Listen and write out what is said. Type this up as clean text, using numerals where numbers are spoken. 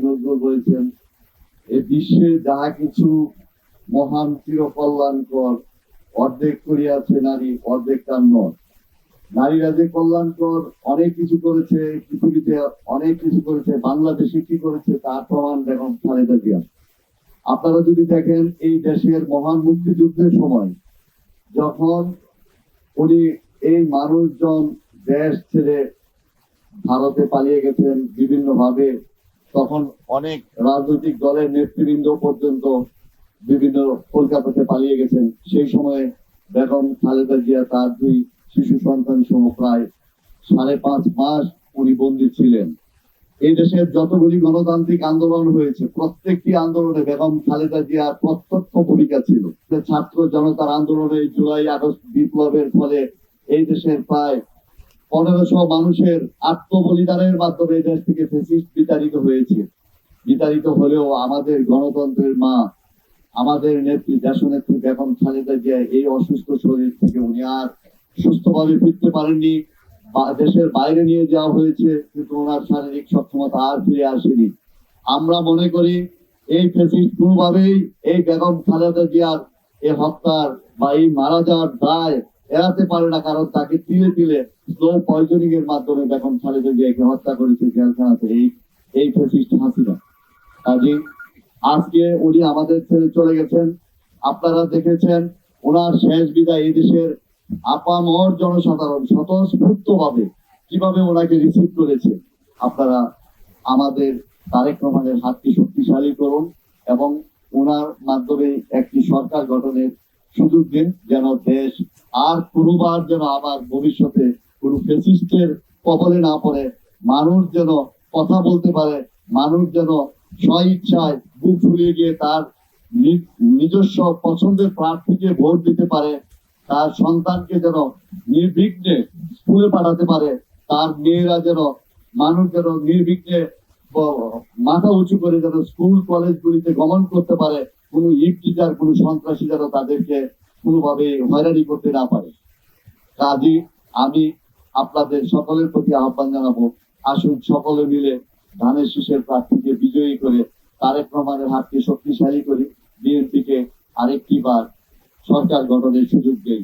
নজরুল বলেছেন, এ বিশ্বে যাহা কিছু মহান চিরকল্যাণকর, অর্ধেক করিয়াছে নারী, অর্ধেক তার নর। নারীরা যে কল্যাণকর অনেক কিছু করেছে, পৃথিবীতে অনেক কিছু করেছে, বাংলাদেশে কি করেছে তার প্রমাণ বেগম খালেদা জিয়া। আপনারা যদি দেখেন, এই দেশের মহান মুক্তিযুদ্ধের সময় যখন উনি এই মানুষজন দেশ ছেড়ে ভারতে পালিয়ে গেছেন বিভিন্ন ভাবে, তখন অনেক রাজনৈতিক দলের নেতৃবৃন্দ পর্যন্ত বিভিন্ন কলকাতাতে পালিয়ে গেছেন। সেই সময়ে বেগম খালেদা জিয়া তার 2 শিশু সন্তান সহ প্রায় 5.5 মাস উনি বন্দী ছিলেন। এই দেশের যতগুলি গণতান্ত্রিক আন্দোলন হয়েছে, প্রত্যেকটি আন্দোলনে বেগম খালেদা জিয়ার প্রত্যক্ষ ভূমিকা ছিল। ছাত্র জনতার আন্দোলনে, জুলাই আগস্ট বিপ্লবের ফলে এই দেশের প্রায় 1500 মানুষের আত্মবলিদানের মাধ্যমে দেশ থেকে ফ্যাসিস্ট বিতাড়িত হয়েছে। বিতাড়িত হলেও আমাদের গণতন্ত্রের মা, আমাদের নেত্রী, দেশনেত্রী বেগম খালেদা জিয়া এই অসুস্থ শরীর থেকে উনি আর সুস্থভাবে ফিরতে পারেননি। দেশের বাইরে নিয়ে যাওয়া হয়েছে, কিন্তু ওনার শারীরিক সক্ষমতা আর ফিরে আসেনি। আমরা মনে করি এই ফ্যাসিস্ট কোনোভাবেই এই বেগম খালেদা জিয়ার এই হত্যার বা এই মারা যাওয়ার দায় এড়াতে পারে না, কারণ তাকে তিলে তিলে স্লো পয়জনিং এর মাধ্যমে বেগম খালেদা জিয়াকে হত্যা করেছে জেলখানাতে এই ফ্যাসিস্ট হাসিনা। কাজে আজকে উনি আমাদের ছেড়ে চলে গেছেন। আপনারা দেখেছেন ওনার শেষ বিদায় এই দেশের আপামর জনসাধারণ স্বতঃস্ফূর্ত ভাবে কিভাবে ওনাকে রিসিভ করেছে। আপনারা আমাদের তারেক রহমানের হাতকে শক্তিশালী করুন এবং ওনার মাধ্যমে একটি সরকার গঠনের সুযোগ দিন, যেন দেশ আর কোনোবার যেন আবার ভবিষ্যতে কোনো ফ্যাসিস্টের কবলে না পড়ে, মানুষ যেন কথা বলতে পারে, মানুষ যেন স্বইচ্ছায় বুক ফুলিয়ে গিয়ে তার নিজস্ব পছন্দের প্রার্থীকে ভোট দিতে পারে, তার সন্তানকে যেন নির্বিঘ্নে স্কুলে পাঠাতে পারে, তার মেয়েরা যেন মানুষ যেন নির্বিঘ্নে মাথা উঁচু করে যেন স্কুল কলেজগুলিতে গমন করতে পারে, কোনো ইফতিজার কোনো সন্ত্রাসী যেন তাদেরকে কোনোভাবে হয়রানি করতে না পারে। কাজী আমি আপনাদের সকলের প্রতি আহ্বান জানাবো, আসুন সকলে মিলে ধানের শীষের প্রার্থীকে বিজয়ী করে তারেক রহমানের হাতকে শক্তিশালী করি, বিএনপিকে আরেকটি বার সরকার গঠনের সুযোগ দেই।